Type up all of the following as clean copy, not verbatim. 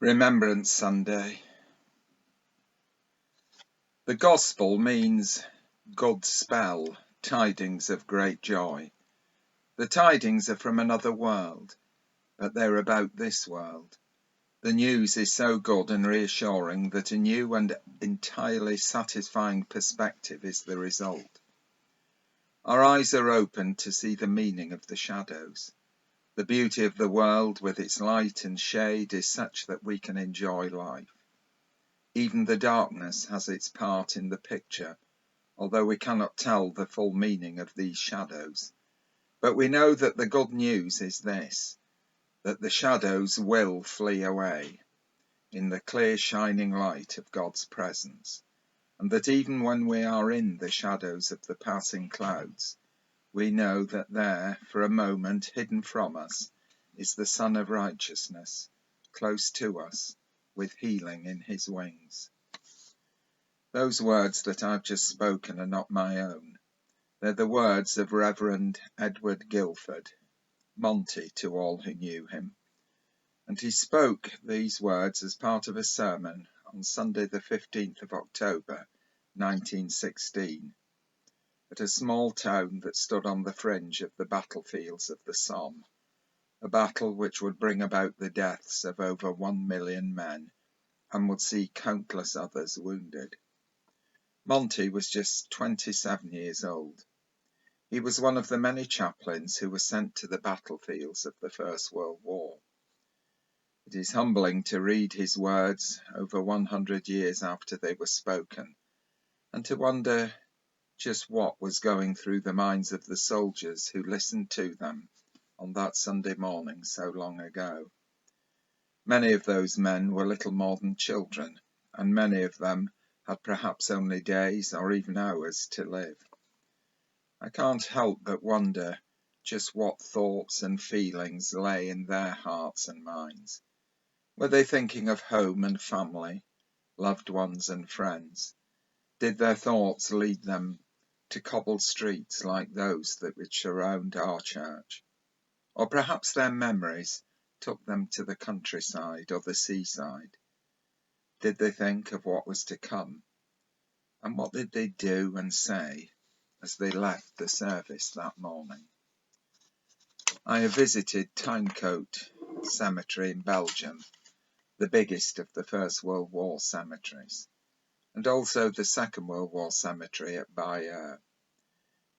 Remembrance Sunday. The Gospel means good spell, tidings of great joy. The tidings are from another world, but they're about this world. The news is so good and reassuring that a new and entirely satisfying perspective is the result. Our eyes are opened to see the meaning of the shadows. The beauty of the world with its light and shade is such that we can enjoy life. Even the darkness has its part in the picture, although we cannot tell the full meaning of these shadows. But we know that the good news is this, that the shadows will flee away in the clear shining light of God's presence, and that even when we are in the shadows of the passing clouds, we know that there, for a moment hidden from us, is the Son of Righteousness, close to us, with healing in his wings. Those words that I've just spoken are not my own. They're the words of Reverend Edward Guildford, Monty to all who knew him. And he spoke these words as part of a sermon on Sunday the 15th of October, 1916, at a small town that stood on the fringe of the battlefields of the Somme, a battle which would bring about the deaths of over 1 million men and would see countless others wounded. Monty was just 27 years old. He was one of the many chaplains who were sent to the battlefields of the First World War. It is humbling to read his words over 100 years after they were spoken, and to wonder just what was going through the minds of the soldiers who listened to them on that Sunday morning so long ago. Many of those men were little more than children, and many of them had perhaps only days or even hours to live. I can't help but wonder just what thoughts and feelings lay in their hearts and minds. Were they thinking of home and family, loved ones and friends? Did their thoughts lead them to cobbled streets like those that would surround our church? Or perhaps their memories took them to the countryside or the seaside? Did they think of what was to come? And what did they do and say as they left the service that morning? I have visited Tuyncote Cemetery in Belgium, the biggest of the First World War cemeteries, and also the Second World War cemetery at Bayeux.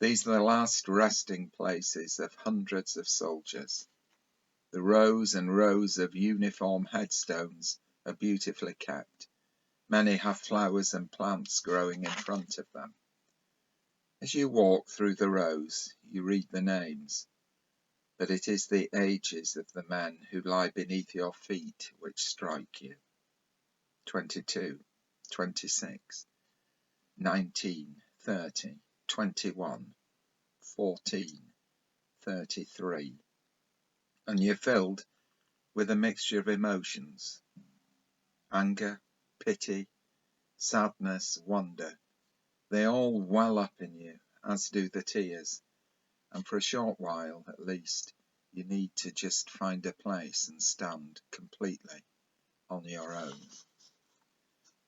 These are the last resting places of hundreds of soldiers. The rows and rows of uniform headstones are beautifully kept. Many have flowers and plants growing in front of them. As you walk through the rows, you read the names, but it is the ages of the men who lie beneath your feet which strike you. 22, 26, 19, 30, 21, 14, 33, and you're filled with a mixture of emotions: anger, pity, sadness, wonder. They all well up in you, as do the tears, and for a short while at least you need to just find a place and stand completely on your own.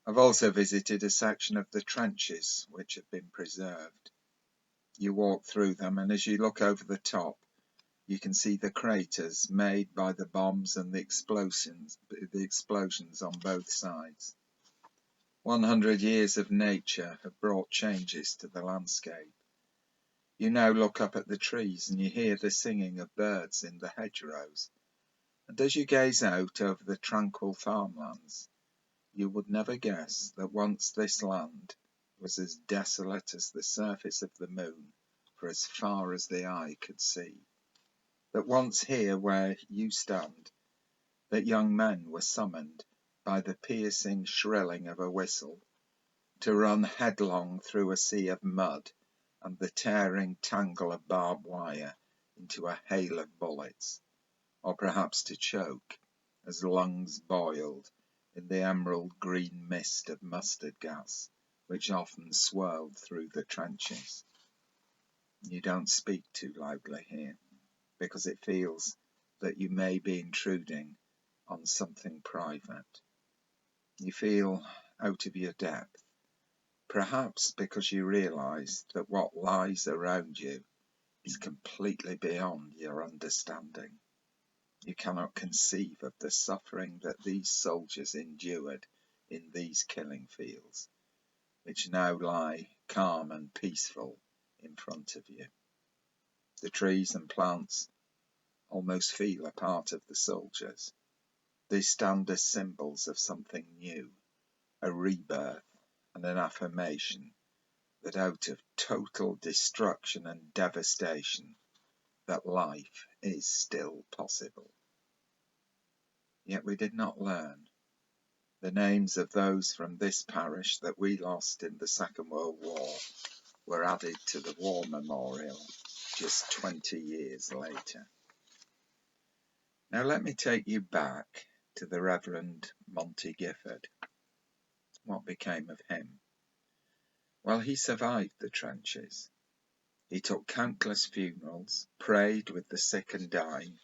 I've also visited a section of the trenches which have been preserved. You walk through them, and as you look over the top, you can see the craters made by the bombs and the explosions on both sides. 100 years of nature have brought changes to the landscape. You now look up at the trees and you hear the singing of birds in the hedgerows. And as you gaze out over the tranquil farmlands, you would never guess that once this land was as desolate as the surface of the moon for as far as the eye could see. That once here where you stand, that young men were summoned by the piercing shrilling of a whistle to run headlong through a sea of mud and the tearing tangle of barbed wire into a hail of bullets, or perhaps to choke as lungs boiled in the emerald green mist of mustard gas which often swirled through the trenches. You don't speak too loudly here, because it feels that you may be intruding on something private. You feel out of your depth, perhaps because you realise that what lies around you is completely beyond your understanding. You cannot conceive of the suffering that these soldiers endured in these killing fields, which now lie calm and peaceful in front of you. The trees and plants almost feel a part of the soldiers. They stand as symbols of something new, a rebirth and an affirmation that out of total destruction and devastation, that life is still possible. Yet we did not learn. The names of those from this parish that we lost in the Second World War were added to the War Memorial just 20 years later. Now let me take you back to the Reverend Monty Gifford. What became of him? Well, he survived the trenches. He took countless funerals, prayed with the sick and dying,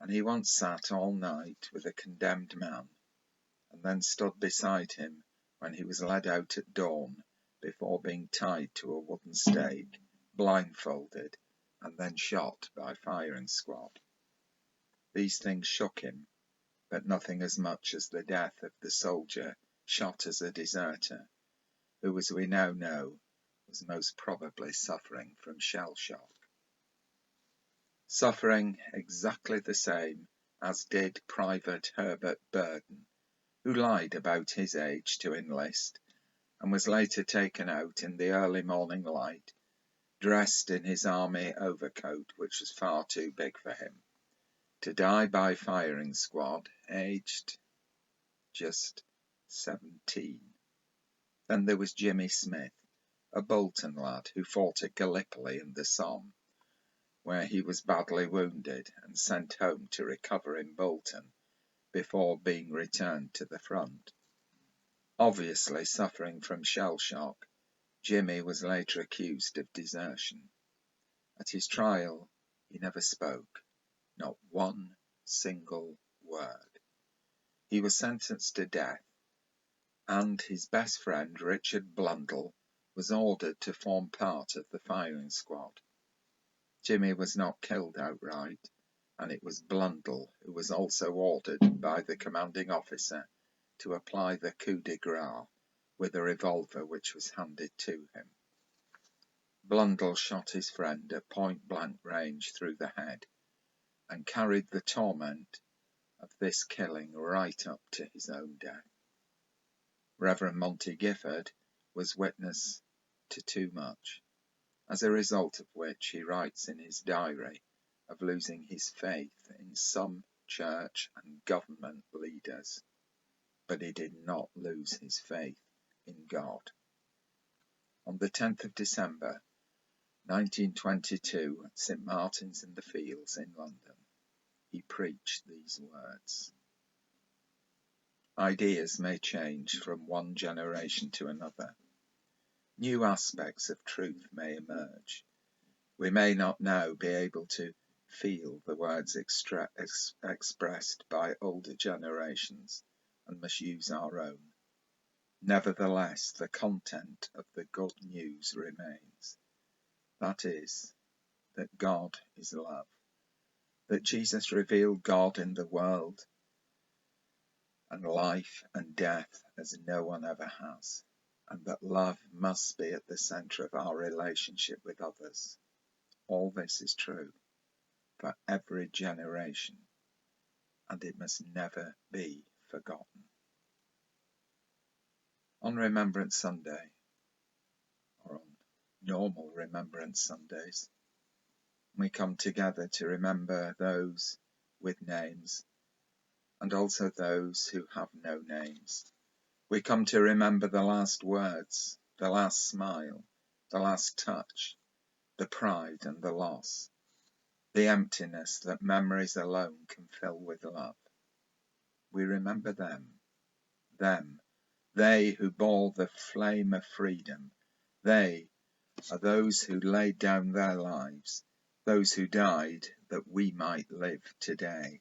and he once sat all night with a condemned man, and then stood beside him when he was led out at dawn before being tied to a wooden stake, blindfolded, and then shot by firing squad. These things shook him, but nothing as much as the death of the soldier shot as a deserter, who, as we now know, was most probably suffering from shell shock. Suffering exactly the same as did Private Herbert Burden, who lied about his age to enlist, and was later taken out in the early morning light, dressed in his army overcoat, which was far too big for him, to die by firing squad, aged just 17. Then there was Jimmy Smith, a Bolton lad who fought at Gallipoli in the Somme, where he was badly wounded and sent home to recover in Bolton before being returned to the front. Obviously suffering from shell shock, Jimmy was later accused of desertion. At his trial, he never spoke, not one single word. He was sentenced to death, and his best friend Richard Blundell was ordered to form part of the firing squad. Jimmy was not killed outright, and it was Blundell who was also ordered by the commanding officer to apply the coup de grace with a revolver which was handed to him. Blundell shot his friend at point-blank range through the head and carried the torment of this killing right up to his own death. Reverend Monty Gifford was witness to too much, as a result of which he writes in his diary of losing his faith in some church and government leaders, but he did not lose his faith in God. On the 10th of December 1922 at St. Martin's in the Fields in London, he preached these words: Ideas may change from one generation to another. New aspects of truth may emerge. We may not now be able to feel the words expressed by older generations and must use our own. Nevertheless, the content of the good news remains. That is, that God is love, that Jesus revealed God in the world and life and death as no one ever has, and that love must be at the centre of our relationship with others. All this is true for every generation, and it must never be forgotten. On Remembrance Sunday, or on normal Remembrance Sundays, we come together to remember those with names and also those who have no names. We come to remember the last words, the last smile, the last touch, the pride and the loss, the emptiness that memories alone can fill with love. We remember them, they who bore the flame of freedom. They are those who laid down their lives, those who died that we might live today.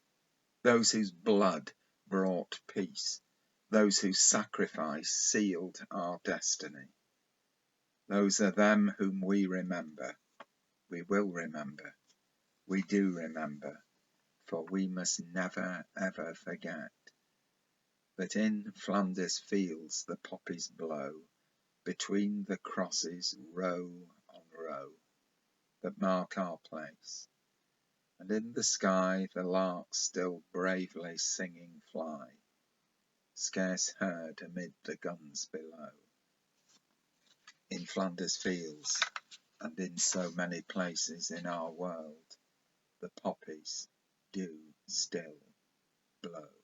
those whose blood brought peace, those whose sacrifice sealed our destiny. Those are them whom we remember, we will remember, we do remember, for we must never ever forget. But in Flanders fields the poppies blow, between the crosses row on row, that mark our place. And in the sky the larks still bravely singing fly, scarce heard amid the guns below. In Flanders fields, and in so many places in our world, the poppies do still blow.